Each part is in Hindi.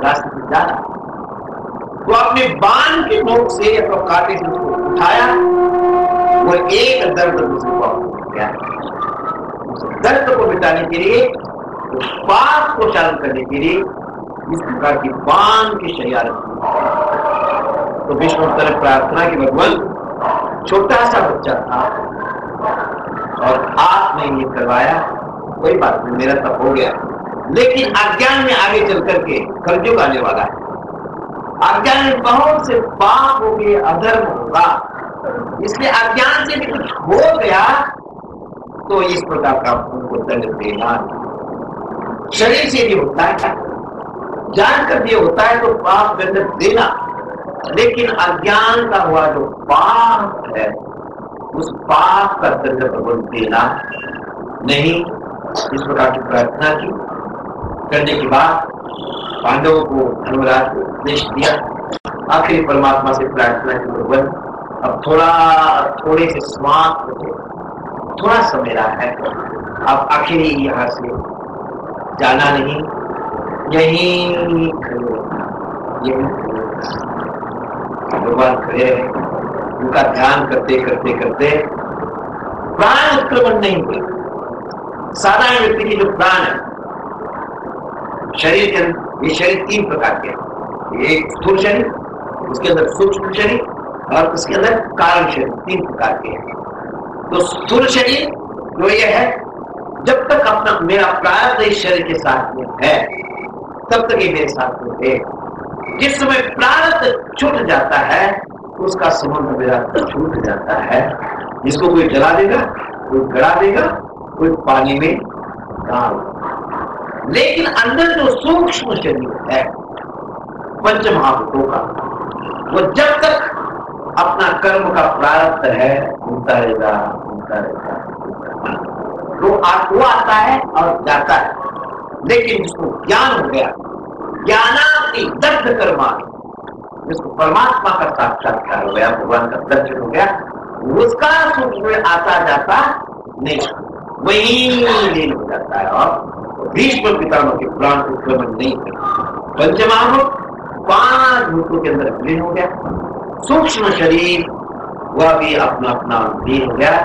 रास्ते से जाना। तो अपने बाण के नोक से या तो कांटे से उसको उठाया, वो एक दर्द दूसरे को गया। दर्द को मिटाने के लिए, पाप को चालू करने के लिए इस प्रकार की बाण की शैया रखी। तो विष्णु तरफ प्रार्थना की भगवान छोटा सा बच्चा था और आपने ये करवाया, कोई बात नहीं, मेरा तब हो गया। लेकिन अज्ञान में आगे चल करके कलयुग आने वाला है। अज्ञान में बहुत से पाप हो गए, अधर्म होगा, इसलिए अज्ञान से भी कुछ हो गया तो इस प्रकार का उनको दंड देना। शरीर से भी होता है, जानकर भी होता है तो पाप दंड देना, लेकिन अज्ञान का हुआ जो पाप है उस पाप का दंड भगवान देना नहीं। इस प्रकार की प्रार्थना की करने के बाद पांडवों को धर्मराज को उपदेश दिया। आखिरी परमात्मा से प्रार्थना की भगवान अब थोड़े से समाप्त होते, थोड़ा समय रहा है, अब आखिरी यहाँ से जाना नहीं, यही खड़े भगवान खड़े रहे। उनका ध्यान करते करते करते प्राण उत्क्रमण नहीं हुए। साधारण व्यक्ति की जो प्राण है शरीर के अंदर, ये शरीर 3 प्रकार के हैं। एक स्थूल शरीर, उसके अंदर सूक्ष्म शरीर और उसके अंदर कारण शरीर, 3 प्रकार के हैं। तो स्थूल शरीर जो ये है, जब तक अपना मेरा प्राण इस शरीर के साथ में है तब तक ये मेरे साथ में है। जिस समय प्राण छूट जाता है उसका संबंध मेरा छूट जाता है। जिसको कोई जला देगा, कोई गड़ा देगा, कोई पानी में डाल। लेकिन अंदर जो सूक्ष्म शरीर है पंच महाभूतों का, वो जब तक अपना कर्म का प्रारब्ध है घूमता रहेगा। तो वो आता है और जाता है। लेकिन जिसको ज्ञान हो गया, ज्ञानाति दग्ध कर्मा, जिसको परमात्मा का साक्षात्कार हो गया, भगवान का दर्शन हो गया, उसका सुख में आता जाता नहीं, वही लीन हो जाता है और भीष्म पितामह के प्राण उत्क्रमण नहीं हुए। पंचमहाभूत 5 भूतों के अंदर लीन हो गया। सूक्ष्म शरीर वह भी अपना अपना लीन हो गया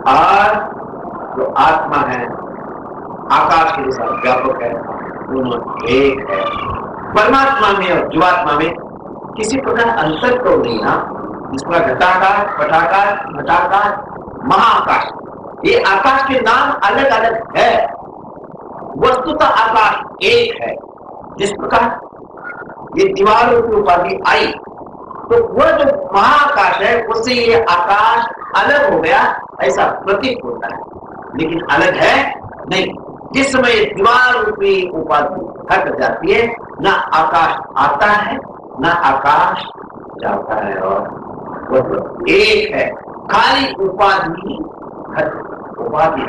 और जो आत्मा है आकाश के जैसा व्यापक है, दोनों एक है। परमात्मा में और जीवात्मा में किसी प्रकार अंतर तो नहीं है। इसका घटाकार, पटाकार, घटाकार, महाआकाश, ये आकाश के नाम अलग अलग है, वस्तुतः आकाश एक है। जिस प्रकार ये दीवारों की उपाधि आई तो वह जो महाआकाश है उससे ये आकाश अलग हो गया, ऐसा प्रतीत होता है, लेकिन अलग है नहीं। जिस समय दीवार रूपी उपाधि हट जाती है, ना आकाश आता है ना आकाश जाता है, और वह एक है। खाली उपाधि उपाधि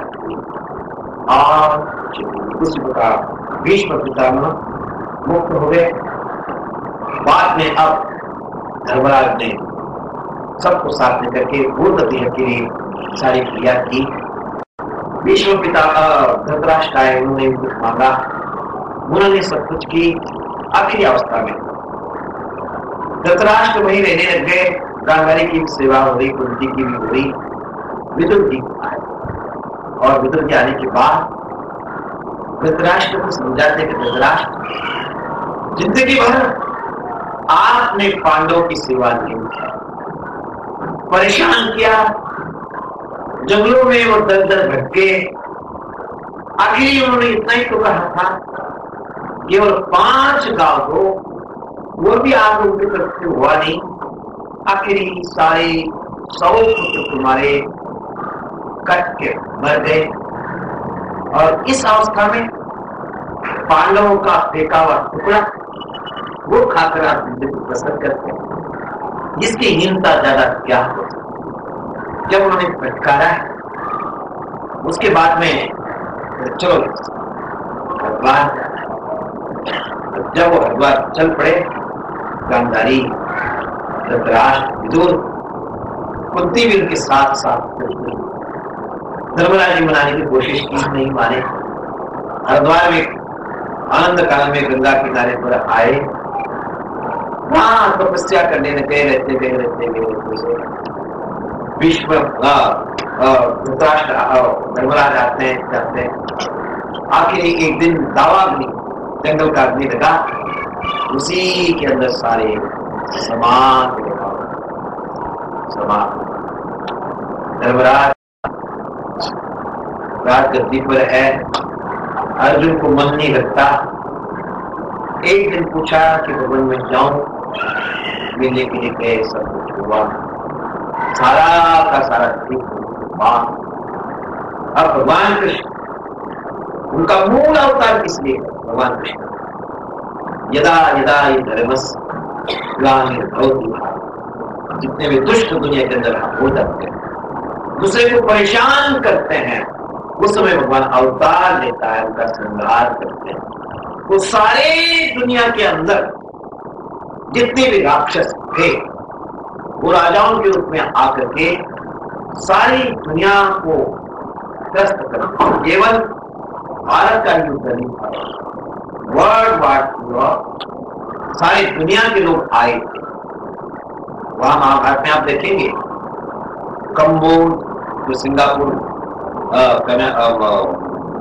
और उसी प्रकार भीष्म पितामह मुक्त हो गए। बाद में अब धर्मराज ने सबको साथ में करके पूर्ण देह के लिए सारी क्रिया की। भीष्म पिता धृतराष्ट्र आए, उन्होंने कुछ मांगा, उन्होंने सब कुछ की। आखिरी अवस्था में धृतराष्ट्र वहीं रहने लग गए। गांधारी की सेवा हो रही, कुंती की भी हो रही। विदुर जी आए और विदुर के आने के बाद धृतराष्ट्र को समझाते कि धृतराष्ट्र, जिंदगी भर आपने पांडवों की सेवा नहीं की, परेशान किया, जंगलों में वो दर दर भटके। आखिर उन्होंने इतना ही तो कहा था, केवल 5 गांव को, वो भी आप लोगों की तरफ से हुआ नहीं। आखिर सारे 100 पुत्र तुम्हारे कट के मर गए। और इस अवस्था में पांडवों का फेंका हुआ टुकड़ा वो खाकर आप जिंदगी बसर करते हैं, जिसकी हीनता ज्यादा क्या हो। जब उन्होंने फटकारा है उसके बाद में चलो हरिद्वार, जब वो हरिद्वार चल पड़े, गांधारी, धृतराष्ट्र, विदुर, कुंती भी उनके साथ साथ धर्मराज जी मनाने की कोशिश की, नहीं माने। हरिद्वार में आनंद काल में गंगा किनारे पर आए, वहां तपस्या करने लगे, रहते विश्व धृतराष्ट्र धर्मराज आते हैं। आखिर एक दिन दावाग्नि जंगल का अग्नि लगा, उसी के अंदर सारे समान धर्मराज राजगद्दी पर है, अर्जुन को मन नहीं लगता। एक दिन पूछा कि भगवान मैं जाऊं मिलने के लिए, गए, सब कुछ हुआ, सारा का सारा ठीक हुआ। अब भगवान कृष्ण, उनका मूल अवतार किस लिए? भगवान कृष्ण। यदा यदा ये धर्मस ग्लानिर्भवति भारत, जितने भी दुष्ट दुनिया के अंदर हो जाते हैं, दूसरे को परेशान करते हैं, उस समय भगवान अवतार लेता है, उनका संहार करते हैं। वो सारे दुनिया के अंदर जितने भी राक्षस थे, वो राजाओं के रूप में आकर के सारी दुनिया को त्रस्त करते। केवल भारत का युद्ध नहीं था, वर्ल्ड वार सारी दुनिया के लोग आए थे। वहां महाभारत में आप देखेंगे, कंबोज, जो सिंगापुर,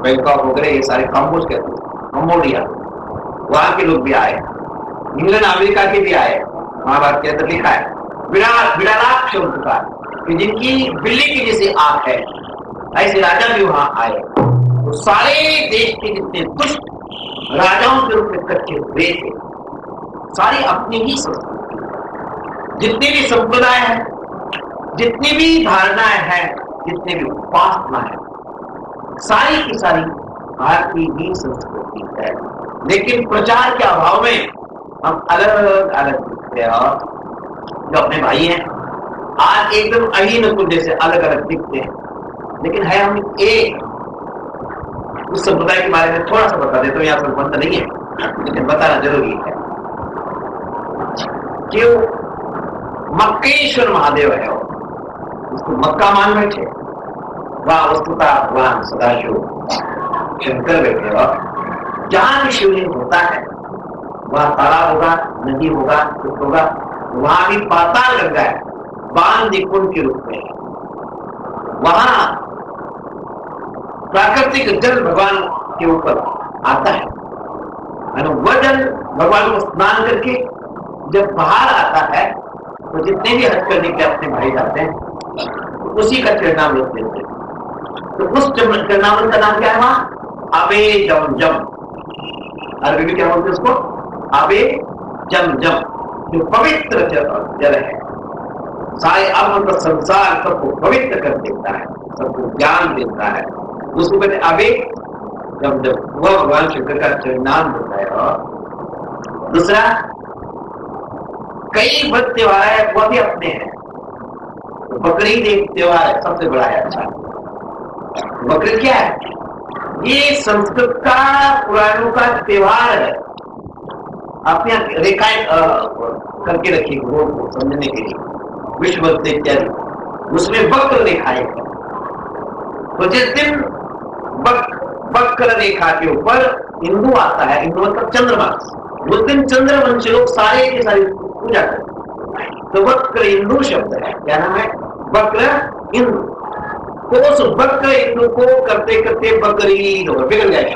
बैंकॉक वगैरह, ये सारे कंबोज कहते हैं, कंबोडिया, वहां के लोग भी आए, इंग्लैंड अमेरिका के भी आए। महाभारत के अंदर लिखा है विरालाक्ष उनका, कि जिनकी बिल्ली की जैसी आंख है, ऐसे राजा भी वहां आए। तो सारे देश के जितने दुष्ट राजाओं के रूप में इकट्ठे हुए थे, सारी अपनी ही संस्कृति, जितने भी संप्रदाय हैं, जितनी भी धारणाएं हैं, जितने भी उपासना है, सारी की सारी भारतीय ही संस्कृति है। लेकिन प्रचार के अभाव में हम अलग अलग दिखते हैं, और जो अपने भाई हैं आज एकदम अहीन कुल जैसे अलग अलग दिखते हैं, लेकिन है हम एक। उस संप्रदाय के बारे में थोड़ा सा बता देता हूँ, यहाँ संबंध नहीं है लेकिन बताना जरूरी है। क्यों? मक्केश्वर महादेव है, उसको मक्का मान बैठे, वह वस्तुता भगवान सदाशिव शंकर बैठे, और जहां भी शिवलिंग होता है वहां तालाब होगा, नदी होगा, कुछ होगा, वहां भी पाताल गंगा है, बाण निकुंज के रूप में। वहां प्राकृतिक जल भगवान के ऊपर आता है, वह जल भगवान को स्नान करके जब बाहर आता है, तो जितने भी हज करने के अपने भाई जाते हैं, उसी का चरणाम लेते हैं। तो उस चरणामन का नाम क्या है? वहां अबे जम जम, अरबी में क्या बोलते हैं उसको? अबे जम जम, जो पवित्र जल है, सारे अमृत संसार सबको पवित्र कर देता है, सबको ज्ञान देता है, उसको कहते अबे जम जम। वह भगवान शंकर का चरणाम होता है। और दूसरा, कई व्रत त्योहार है, वह भी अपने हैं। तो बकरीद एक त्योहार है, सबसे बड़ा है। अच्छा, बकरीद क्या है? ये संस्कृत का, पुराणों का त्योहार है। अपने रेखाएं करके रखी बोर्ड को समझने के लिए, विश्व इत्यादि, उसमें वक्र रेखाएं हैं। तो जिस दिन वक्र रेखा के ऊपर हिंदू आता है, हिंदू मतलब चंद्रमास, उस दिन चंद्रवंशी लोग सारे के सारे पूजा करते हैं। तो वक्र हिंदू शब्द है, क्या नाम है? वक्र हिंदू। तो उस वक्र हिंदू को करते करते बकरीद हो गया, बिगड़ गया,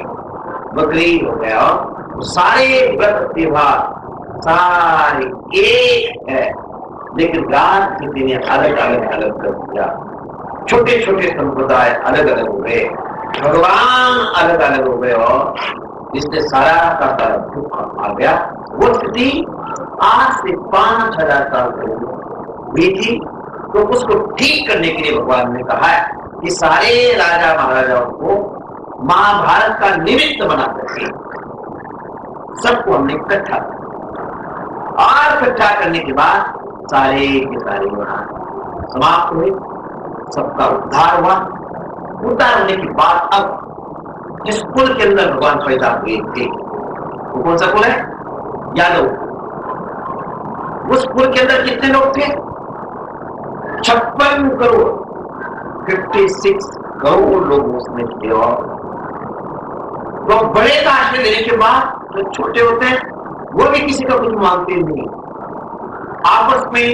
बकरीद हो गया। और सारे व्रत त्योहार सारे एक है, लेकिन रात के दिन अलग अलग कर दिया। छोटे छोटे संप्रदाय अलग अलग हो गए, भगवान अलग अलग हो गए, और इससे सारा का सारा दुख आ गया। वो स्थिति आज से 5000 साल पहले हुई थी। तो उसको ठीक करने के लिए भगवान ने कहा है कि सारे राजा महाराजाओं को महाभारत का निमित्त बना करके सबको हमने इकट्ठा किया, और इकट्ठा करने के बाद सारे के सारे वहां समाप्त हुए, सबका उद्धार हुआ। उद्धार होने के बाद अब जिस कुल के अंदर भगवान पैदा हुए थे, वो कौन सा कुल है? यादव। उस कुल के अंदर कितने लोग थे? 56 करोड़ 56 करोड़ लोग उसमें थे। और तो बड़े का आश्रय लेने के बाद जो छोटे होते हैं वो भी किसी का कुछ मांगते नहीं, आपस में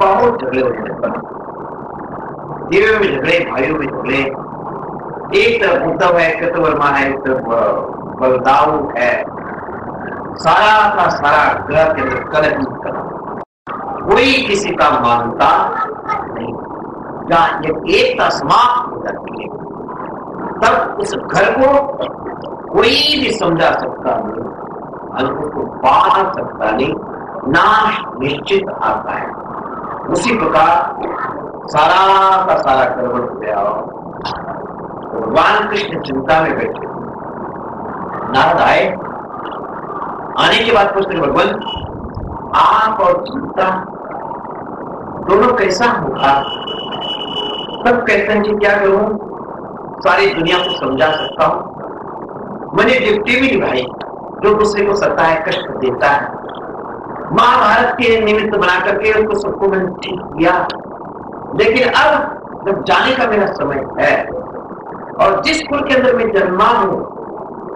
बहुत झगड़े होते हैं, देवियों में झगड़े, भाइयों में झगड़े। एक तरफ उद्धव है, कृतवर्मा है, एक तरफ बलदाऊ है, सारा का सारा ग्रह के अंदर कलह, कोई किसी का मानता नहीं। जहां जब एकता समाप्त हो जाती है तब उस घर को कोई भी समझा सकता नहीं, अनुभव को बांध सकता नहीं, नाश निश्चित आता है। उसी प्रकार सारा का सारा गड़बड़ हो गया। भगवान कृष्ण चिंता में बैठे, नारद आए, आने के बाद पूछते भगवान आप और चिंता दोनों कैसा होगा? तब कहते हैं कि क्या करूं, सारी दुनिया को समझा सकता हूं, मैंने ड्यूटी भी निभाई, जो दूसरे को सताए कष्ट देता है, महाभारत के निमित्त बना करके उनको सबको मैंने ठीक किया। लेकिन अब जब जाने का मेरा समय है और जिस कुल के अंदर मैं जन्मा हूं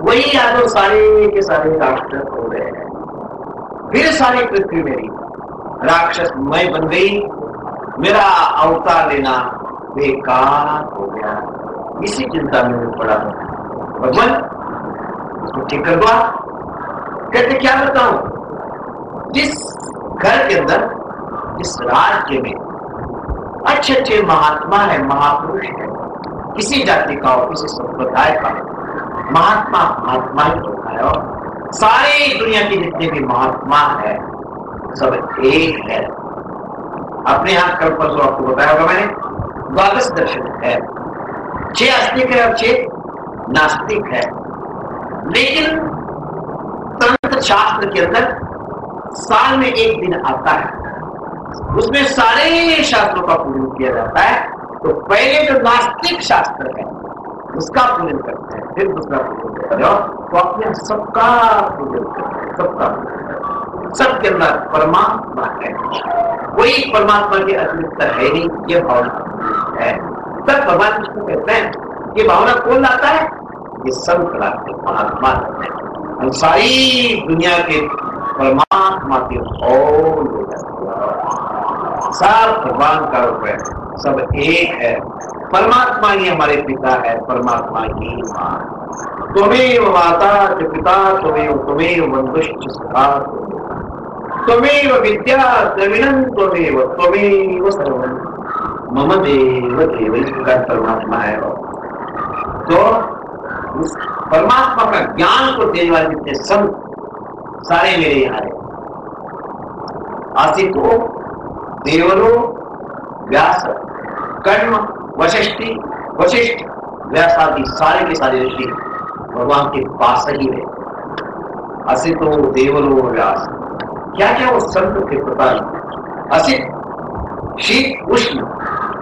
वही यादव सारे के सारे राक्षस हो गए हैं, फिर सारी पृथ्वी मेरी राक्षस मैं बन गई, मेरा अवतार लेना बेकार हो गया। इसी चिंता में पड़ा भगवान उसको ठीक कर दो। कहते क्या बताऊं, जिस घर के अंदर जिस राज्य में अच्छे अच्छे महात्मा है, महापुरुष है, किसी जाति का हो, किसी संप्रदाय का महात्मा महात्मा ही होता है, और सारी दुनिया के जितने भी महात्मा है सब एक है। अपने यहाँ कल परसों आपको बताया होगा मैंने, द्वादश दर्शन है, 6 आस्तिक है और 6 नास्तिक है। लेकिन तंत्र शास्त्र के अंदर साल में एक दिन आता है, उसमें सारे शास्त्रों का पूजन किया जाता है। तो पहले जो नास्तिक शास्त्र है उसका पूजन करते हैं, फिर दूसरा पूजन करते हैं, तो अपने सबका पूजन करते हैं, सबका सबके अंदर परमात्मा है, कोई परमात्मा के अतिरिक्त है नहीं, ये भावना है। तब भगवान कृष्ण कहते हैं ये भावना कौन लाता है? ये संत लाते हैं, महात्मा लाते हैं। हम सारी दुनिया के परमात्मा के और सब भगवान का रूप है, सब एक है। परमात्मा ही हमारे पिता है, परमात्मा ही माँ। त्वमेव माता च पिता त्वमेव बंधुश्च सखा त्वमेव विद्या द्रविणं त्वमेव सर्वं मम देव देवैका परमात्मा है। तो उस परमात्मा का ज्ञान को देने वाले जितने संत सारे मेरे यहाँ है। आसितो देवलो व्यास कर्म वशिष्ठ व्यास आदि सारे के सारे ऋषि भगवान के पास ही है। असितो देवलो व्यास, क्या क्या वो संत के प्रकार, असित शीत उष्ण,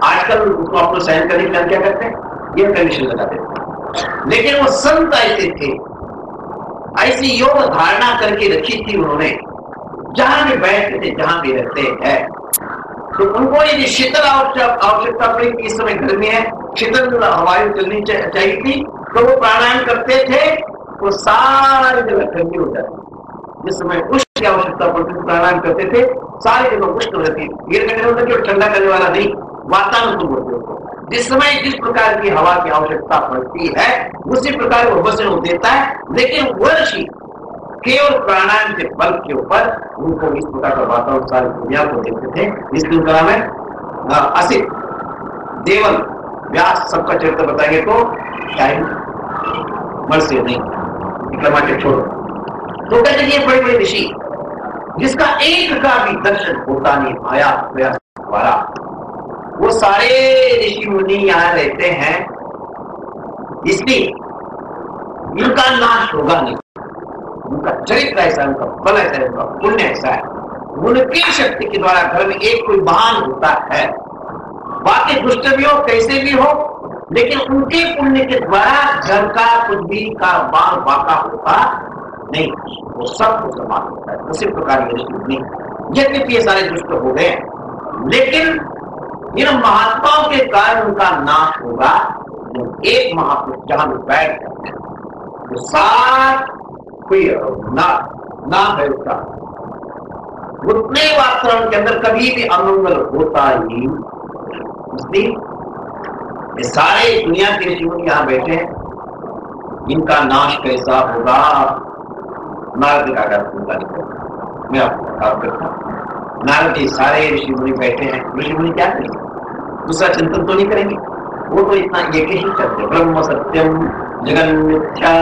आजकल उसको आपको सहन करने के लिए क्या करते हैं, ये कंडीशन लगा देते हैं। लेकिन वो संत ऐसे थे, ऐसी योग धारणा करके रखी थी उन्होंने, जहां भी बैठते थे, जहां भी रहते हैं, तो उनको यदि शीतल आवश्यकता पड़ी, इस समय गर्मी है, शीतल हवाएं चलनी चाहिए थी, तो वो प्राणायाम करते थे, वो सारी जगह ठंडी हो जाती। जिस समय उष्ण की आवश्यकता पड़ती थी, प्राणायाम करते थे, सारी जगह उष्ण रहती। गिर करने वाला केवल ठंडा करने वाला नहीं, वातानुकूल बोलते हो। जिस समय जिस प्रकार की हवा की आवश्यकता पड़ती है उसी प्रकार वो वचन वो देता है। लेकिन वो ऋषि केवल प्राणायाम के बल के ऊपर उनको इस प्रकार का वातावरण सारी दुनिया को देखते थे। इसलिए उनका नाम है असित, देवल, व्यास। सबका चरित्र बताएंगे तो टाइम मर से नहीं, छोड़ो। तो कहते ये बड़े बड़े ऋषि जिसका एक का भी दर्शन होता नहीं आया व्यास द्वारा, वो सारे ऋषि मुनि यहाँ रहते हैं, इसलिए इनका नाश होगा नहीं। उनका चरित्र ऐसा है, उनका बल ऐसा है, उनका पुण्य ऐसा है, उनकी शक्ति के द्वारा घर में एक कोई महान होता है। बाकी दुष्ट भी हो, कैसे भी हो, लेकिन उनके पुण्य के द्वारा घर का कुछ भी कारोबार बाका होता नहीं, वो सब कुछ समान होता है। उसी प्रकार ये ऋषि मुनि यद्यपि ये सारे दुष्ट हो गए, लेकिन इन महात्माओं के कारण उनका नाश होगा। एक महापुरुष जहां भी बैठ जाते हैं, तो सात कोई ना है उसका, उतने वातावरण के अंदर कभी भी अमंगल होता ही। इसलिए ये सारे दुनिया के ऋषि मुनि यहाँ बैठे हैं, इनका नाश कैसा होगा नारद का निकल मैं आपको बता करता हूँ। नारद जी सारे ऋषि मुनि बैठे हैं, ऋषि मुनि क्या करेंगे, दूसरा चिंतन तो नहीं करेंगे, वो तो इतना एक ही करते, ब्रह्म सत्यम जगन मिथ्या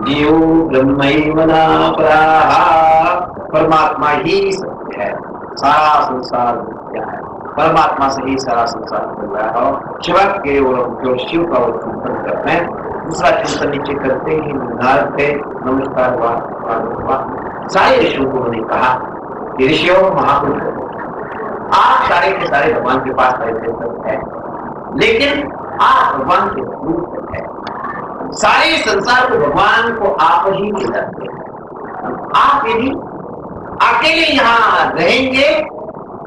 जीव ब्रह्मैव नापराः, परमात्मा ही सत्य है, सारा संसार मिथ्या है, परमात्मा से ही सारा संसार चल रहा है। शिव केवल शिव का वो चिंतन करते हैं, दूसरा चिंतन नीचे करते ही नारद थे, नमस्कार हुआ। सारे ऋषियों को उन्होंने कहा कि ऋषियों महापुरुषों, आप सारे के सारे भगवान के पास रहते सब है, लेकिन आप भगवान के रूप है, सारे संसार को भगवान को आप ही खिलाते हैं। आप यदि अकेले यहाँ रहेंगे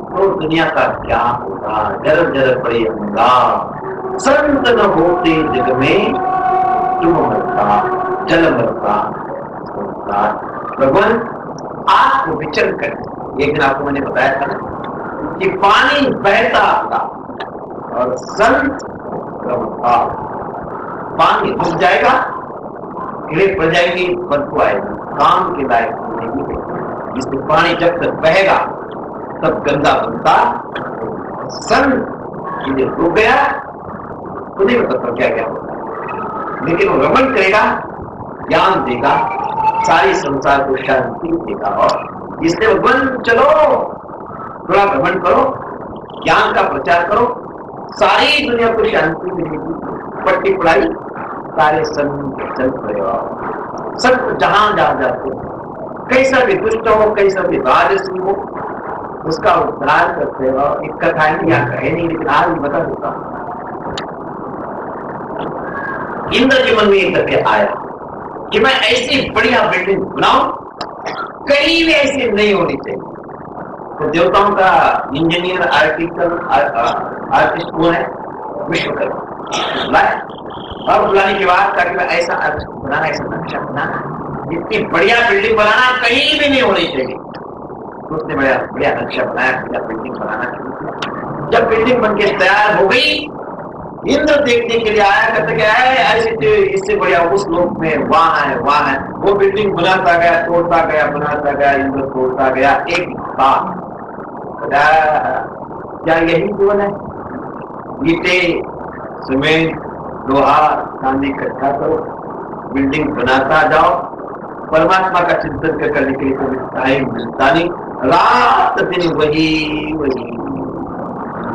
तो दुनिया का क्या होगा, जरब जरब पड़े होगा, संत न होते जग में तुम मरता जल मरता। भगवान आपको विचरण कर, एक दिन आपको मैंने बताया था ना कि पानी बहता था और संत रमता, पानी रुक जाएगा, कीड़े पड़ जाएंगे, बदबू आएगी, काम के लायक नहीं है। इसमें पानी जब तक बहेगा तब गंदा बनता, संत रुक गया तो नहीं मतलब क्या क्या होता, लेकिन वो रमण करेगा, ज्ञान देगा, सारी संसार को शांति देगा। और इसलिए भगवान चलो थोड़ा भ्रमण करो, ज्ञान का प्रचार करो, सारी दुनिया को शांति मिलेगी। पट्टी पढ़ाई सारे संत चल पड़े, संत जहां जहां जाते कैसा भी दुष्ट हो, कैसा भी राजसी हो, उसका उद्धार करते हो। एक कथा यहाँ कहे नहीं, लेकिन आज बता देता हूं। इंद्र जी मन में एक करके आया कि मैं ऐसी बढ़िया बिल्डिंग बनाऊं, कहीं भी ऐसी नहीं होनी चाहिए। तो देवताओं का इंजीनियर आर्टिस्ट कौन है, विश्वकर्मा। और बुलाने के बाद कहा कि मैं ऐसा बनाना, ऐसा नक्शा बनाना, इतनी बढ़िया बिल्डिंग बनाना, कहीं भी नहीं होनी चाहिए। उसने बढ़िया नक्शा बनाया, बढ़िया बिल्डिंग बनाना शुरू किया। जब बिल्डिंग बनके तैयार हो गई, इंद्र देखने के लिए आया, कहते क्या है ऐसे इससे बढ़िया उस लोक में वहां है वहां है। वो बिल्डिंग बनाता गया, तोड़ता गया, बनाता गया, इंद्र तोड़ता गया। एक बात क्या यही जीवन है, ईटे सीमेंट लोहा चांदी इकट्ठा करो, बिल्डिंग बनाता जाओ, परमात्मा का चिंतन करने के लिए कभी टाइम मिलता नहीं, रात दिन वही वही।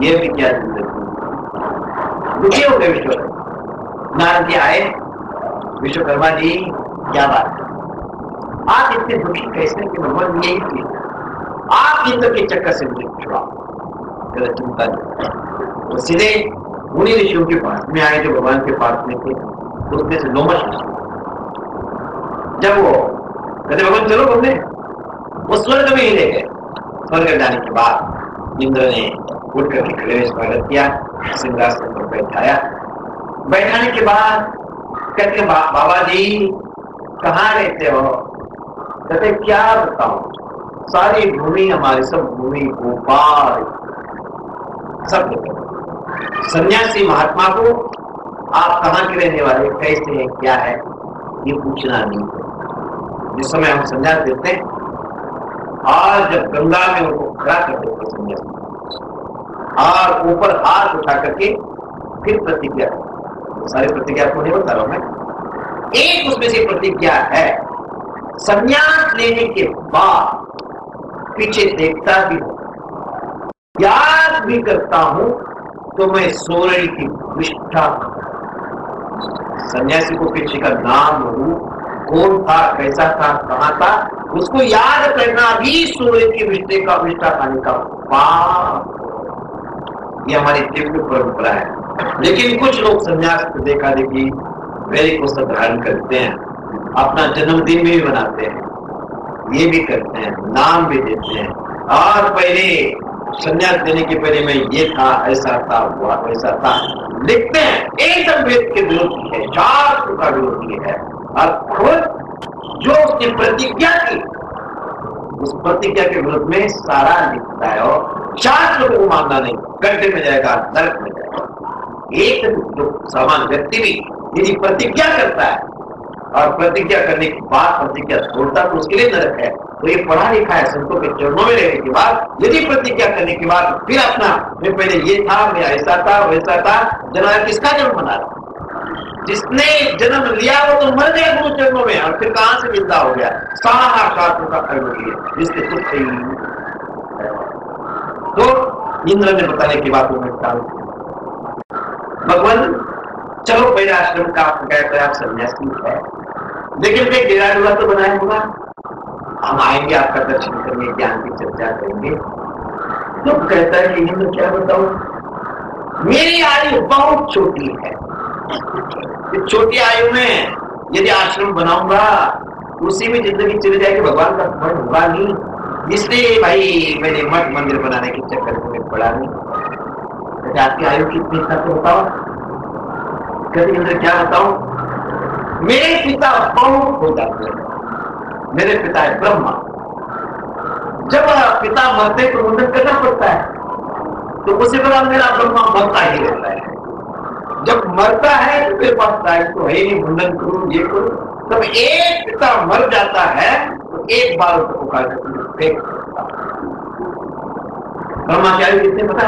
ये भी क्या जिंदगी, दुखी हो गए विश्वकर्मा। नारद जी आए, विश्वकर्मा जी क्या बात है, आप इतने दुखी कैसे कि भगवान यही थी, आप इंद्र के चक्कर से मुझे छुड़ाओ, चिंता नहीं। तो सीधे उन्हीं ऋषियों के पास में आए जो भगवान के पास में थे, उसमें से लोमश ऋषि। जब वो कहते भगवान चलो घूमने, वो स्वर्ग में ही ले गए। स्वर्ग जाने के बाद इंद्र ने उठ करके खड़े हुए स्वागत किया, सिंहासन पर बैठाया। बैठाने के बाद कहते बाबा जी कहाँ रहते हो, कहते क्या बताऊं, सारी भूमि हमारी, सब भूमि गोपाल सब। सन्यासी महात्मा को आप कहाँ के रहने वाले, कैसे हैं, क्या है, ये पूछना नहीं। जिस समय हम संन्यास देते हैं और जब गंगा में उनको खड़ा कर देते संन्यास और ऊपर हाथ उठा करके फिर प्रतिज्ञा, सारी प्रतिज्ञा को नहीं बता रहा हूं मैं, एक उसमें से प्रतिज्ञा है, संन्यास लेने के बाद पीछे देखता भी हूं, याद भी करता हूं, तो मैं सोरड़ी की विष्ठा, सन्यासी को पीछे का नाम रूप कौन था, कैसा था, कहां था, उसको याद करना भी सूर्य की विष्ठा खाने का पाप। ये हमारी दिव्य परंपरा है। लेकिन कुछ लोग सन्यास को देखा देखी वेरी को सब धारण करते हैं, अपना जन्मदिन भी मनाते हैं, ये भी करते हैं, नाम भी देते हैं, और पहले संन्यास देने के पहले मैं ये था, ऐसा था, वैसा था लिखते हैं। एकदम वेद के विरोधी है, शास्त्र का विरोधी है। और खुद जो उसने प्रतिज्ञा की, उस प्रतिज्ञा के विरुद्ध में सारा लिखता है और शास्त्र को मानना नहीं, गड्ढे में जाएगा, नरक में जाएगा। एक जो सामान्य व्यक्ति भी यदि प्रतिज्ञा करता है और प्रतिज्ञा करने के बाद प्रतिज्ञा छोड़ता तो उसके लिए नरक है। तो ये पढ़ा लिखा है, संतों के चरणों में रहने के बाद यदि प्रतिज्ञा करने के बाद फिर अपना मैं पहले ये था, मैं ऐसा था, वैसा था, जन्म किसका जन्म बना रहा? जिसने जन्म लिया वो तो मर गया गुरु चरणों में, और फिर कहां से जिंदा हो गया? सारा शास्त्रों का कर्म किया जिसके सुख से ही। तो इंद्र ने बताने की बातों में भगवान चलो पहले आश्रम का आप कहते हैं आप सन्यासी है, लेकिन फिर डेरा डूरा तो बनाया होगा, हम आएंगे आपका दर्शन करने, ज्ञान की चर्चा करेंगे। तो कहता है कि इंद्र क्या बताऊं, मेरी आयु बहुत छोटी है, इस छोटी आयु में यदि आश्रम बनाऊंगा उसी में जिंदगी चली जाएगी, भगवान का स्मरण होगा नहीं, इसलिए भाई मैंने मठ मंदिर बनाने के चक्कर में पड़ा नहीं। कहते आपकी आयु कितनी था तो बताओ। कहते इंद्र क्या बताऊं, मेरे पिता बहुत हो जाते हैं, मेरे पिता है ब्रह्मा, जब पिता मरते तो मुंडन करना पड़ता है, तो उसी प्रकार मेरा ब्रह्मा मरता ही रहता है। जब मरता है तो मेरे पास टाइम तो है नहीं, मुंडन करूं ये करूं। तब एक पिता मर जाता है तो एक बार उसको पुकार फेंक सकता। ब्रह्मा क्या कितने पता,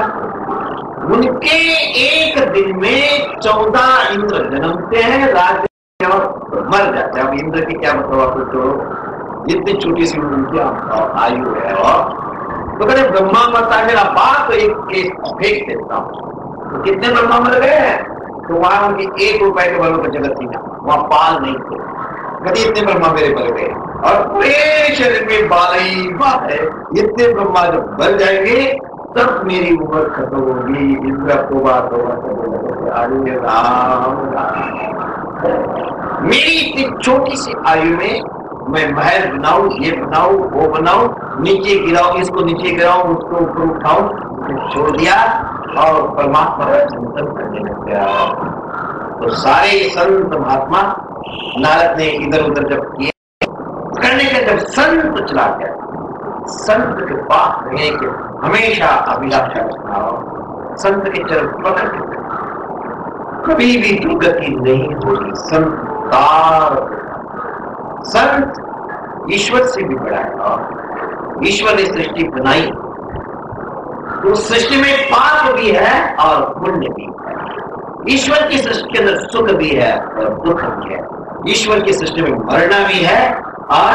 उनके एक दिन में 14 इंद्र जन्मते हैं, राज्य और मर जाते हैं। अब इंद्र की क्या बताओ आपको, तो इतनी छोटी सी उनकी आयु है। और तो कहते ब्रह्मा मरता है, मेरा बाप एक केस फेंक देता हूं। तो कितने ब्रह्मा मर गए हैं? तो वहां उनकी 1 रुपए के बलों का जगत थी ना, वहां पाल नहीं थे। कहते इतने ब्रह्मा मेरे मर गए, और पूरे शरीर में बाल ही बात है। इतने ब्रह्मा जब मर जाएंगे तब मेरी उम्र खत्म होगी। इंद्र को बात होगा, आयु राम राम। मेरी इतनी छोटी सी आयु में मैं महल बनाऊं, ये बनाऊं, वो बनाऊं, नीचे गिराऊं, इसको नीचे गिराऊं, उसको ऊपर उठाऊं, छोड़ दिया और परमात्मा का चिंतन करने लग गया। तो सारे संत महात्मा नारद ने इधर उधर जब किए करने के, जब संत चला गया, संत के पास रहने के हमेशा अभिलाषा रखना हो, संत के चरण पकड़ कभी भी दुर्गति नहीं होगी। संत ईश्वर से भी बड़ा है। ईश्वर ने सृष्टि बनाई तो सृष्टि में पाप भी है और पुण्य भी है। ईश्वर की सृष्टि के अंदर सुख भी है और दुख भी है। ईश्वर की सृष्टि में मरना भी है और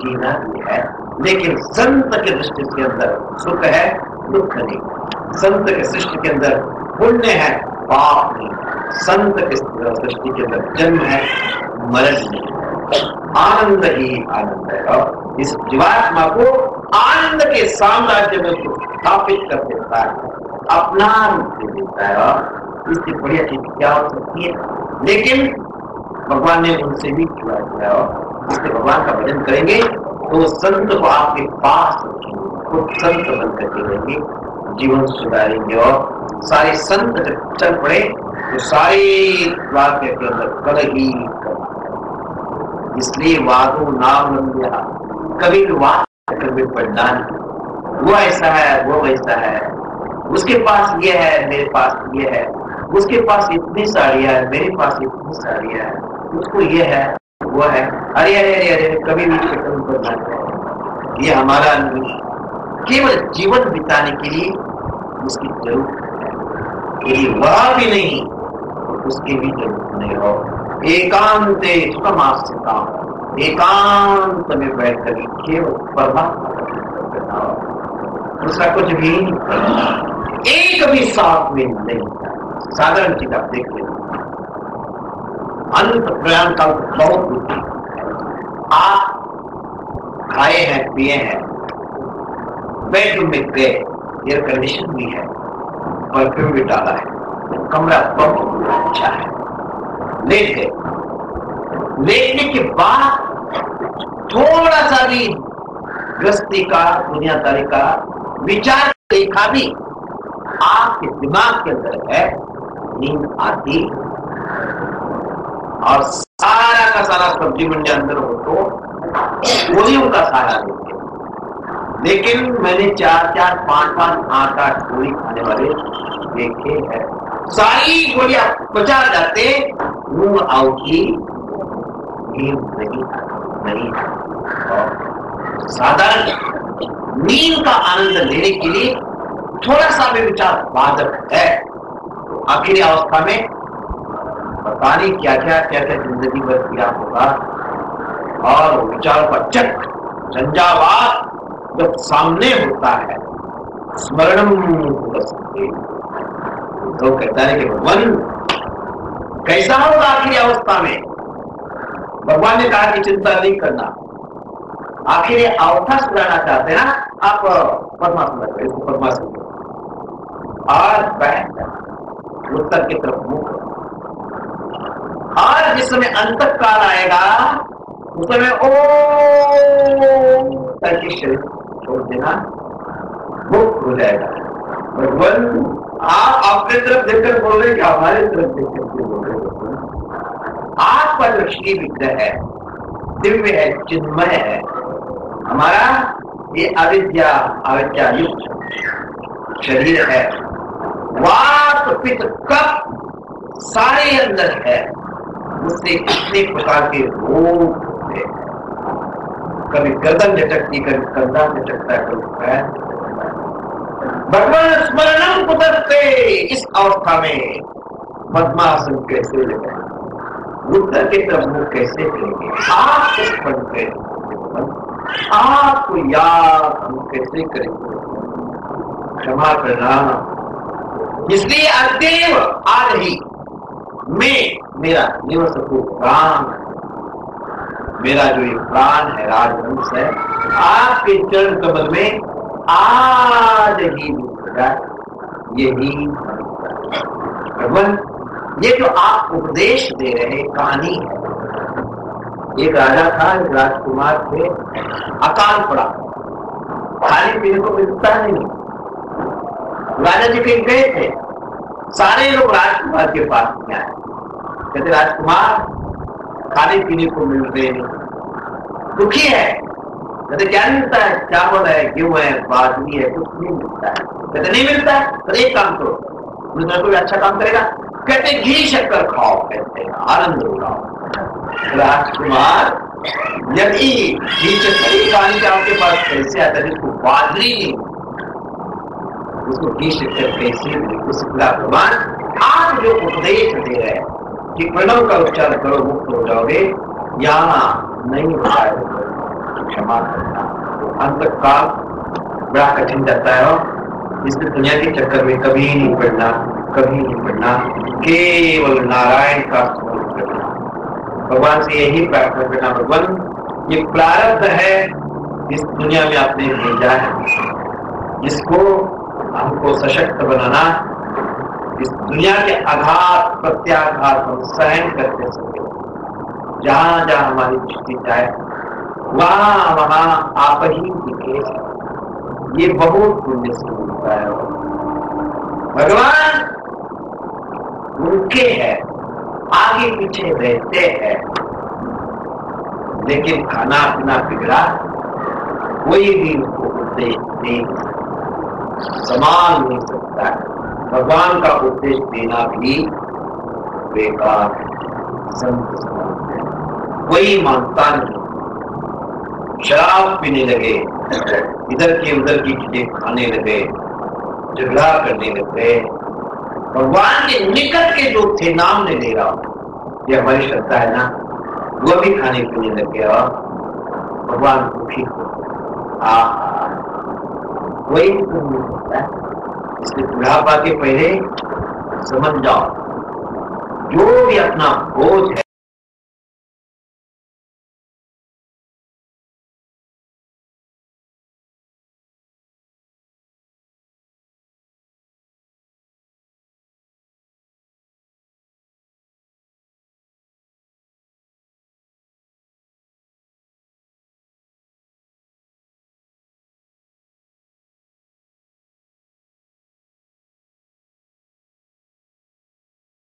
जीना भी है। लेकिन संत के दृष्टि के अंदर सुख है, दुख नहीं। संत के सृष्टि के अंदर पुण्य है, पाप नहीं। संत के सृष्टि के अंदर जन्म है, मरण नहीं। आनंद ही आनंद है। और इस जीवात्मा को आनंद के साम्राज्य में स्थापित कर देता है, अपना रूप दे देता है। और इससे बढ़िया चीज क्या हो सकती है? लेकिन भगवान ने उनसे भी छुड़ा दिया। और इससे भगवान का भजन करेंगे तो संत को आपके पास रखेंगे, खुद संत बन करके रहेंगे, जीवन सुधारेंगे। और सारे संत जब चल पड़े तो सारे वाक्य के अंदर कल ही, इसलिए वादो नाम लंबिया, कभी भी वाद में पढ़ना नहीं। वो ऐसा है, वो वैसा है, उसके पास ये है, मेरे पास ये है, उसके पास इतनी साड़ियां है, मेरे पास इतनी साड़ियां है, उसको ये है, वो है। अरे अरे अरे अरे, कभी भी शक्ल करना चाहिए, ये हमारा नहीं। केवल जीवन बिताने के लिए उसकी जरूरत है, यदि वह भी नहीं तो उसकी भी जरूरत नहीं हो। एकांते समास्थिता, एकांत में बैठ कर केवल परमात्मा का, दूसरा कुछ भी नहीं करना, एक भी साथ में नहीं। साधारण चीज आप देख लें, अंत प्रयाण का बहुत बुद्धि, आप खाए हैं, पिए हैं, बेडरूम में गए, एयर कंडीशन भी है, परफ्यूम भी डाला है, कमरा बहुत अच्छा है, लेट गए। लेटने के बाद थोड़ा सा भी गृहस्थी का, दुनियादारी का विचार देखा भी आपके दिमाग के अंदर है, नींद आती और सारा का सारा सब्जी मंडी अंदर हो तो गोलियों का सहारा लेते, लेकिन मैंने 4-4, 5-5, 8-8 गोली खाने वाले देखे हैं। सारी गोलियां बचा जाते, मुंह आउटी नहीं। और साधारण नींद का आनंद लेने के लिए थोड़ा सा भी विचार बाधक है। तो आखिरी अवस्था में पता नहीं क्या क्या जिंदगी भर किया होगा, और विचारों का चक्र झंझावात जब सामने होता है, स्मरणम तो कहता है कि भगवान कैसा होगा आखिरी अवस्था में। भगवान ने कहा कि चिंता नहीं करना, आखिर ये अवस्था सुधारना चाहते हैं ना आप, परमात्मा इसको परमात्मा और बैठ उत्तर की तरफ मुख, और जिस समय अंत काल आएगा उस समय ओम करके शरीर छोड़ देना, मुक्त हो जाएगा। भगवान आप अपने तरफ देखकर बोल रहे, क्या हमारे तरफ देखकर बोल रहे? आपका जो श्री विग्रह है, दिव्य है, चिन्मय है, हमारा ये अविद्या युक्त शरीर है, वात पित्त कफ सारे अंदर है, उससे कितने प्रकार के रोग होते हैं। कभी गर्दन झटकती, कभी कंधा झटकता है, कभी पैर। भगवान स्मरणम कुतस्ते, इस अवस्था में पद्मासन कैसे लगे, उत्तर के तरफ मुख कैसे करेंगे, आप किस पद पे, आपको याद हम कैसे करेंगे, क्षमा करना। इसलिए अद्यैव आज ही मैं मेरा निवस को प्राण, मेरा जो ये प्राण है, राजवंश है, आपके चरण कमल में आज ही यही भगवान। ये जो आप उपदेश दे रहे कहानी है, एक राजा था, एक राजकुमार थे, अकाल पड़ा, खाने पीने को मिलता नहीं। राजा जी कहीं गए थे, सारे लोग राजकुमार के पास में आए, कहते राजकुमार खाने पीने को मिल रहे नहीं, दुखी है। कहते क्या मिलता है? चावल है, गेहूं है, बाजरी है, कुछ नहीं मिलता है। कहते नहीं मिलता है तो एक काम करो, कोई अच्छा काम करेगा। कहते घी शक्कर खाओ, कहते आनंद उठाओ। राजकुमार यदि घी शक्कर पानी के आपके पास कैसे आता है, जिसको बाजरी नहीं, उसको घी शक्कर कैसे? उस भगवान आप जो उपदेश दे रहे हैं कि प्रणव का उच्चारण करो मुक्त हो जाओगे, यहाँ नहीं होता है, क्षमा करना। अंत काल बड़ा कठिन जाता है, और इस दुनिया के चक्कर में कभी नहीं पड़ना, कभी नहीं पड़ना, केवल नारायण का स्मरण करना, भगवान से यही प्रार्थना करना। भगवान ये प्रारब्ध है, इस दुनिया में आपने भेजा है, इसको हमको सशक्त बनाना, इस दुनिया के आघात प्रत्याघात हम सहन करते सके, जहां जहां हमारी दृष्टि जाए वहां वहां आप ही दिखे, ये बहुत पुण्य से मिलता है। भगवान उनके है, आगे पीछे रहते हैं, लेकिन खाना पीना बिगड़ा, कोई भी उनको उपदेश नहीं संभाल नहीं सकता है। भगवान का उपदेश देना भी बेकार है, संत समाज है, कोई मानता नहीं। शराब पीने लगे, इधर की उधर की चीजें खाने लगे, झगड़ा करने लगे, भगवान के निकट के जो थे, नाम नहीं ले रहा हूं, ये हमारी श्रद्धा है ना, वो भी खाने पीने लगे, और भगवान दुखी हो, कोई नहीं सकता है। इसलिए बुढ़ापा के पहले समझ जाओ, जो भी अपना बोझ है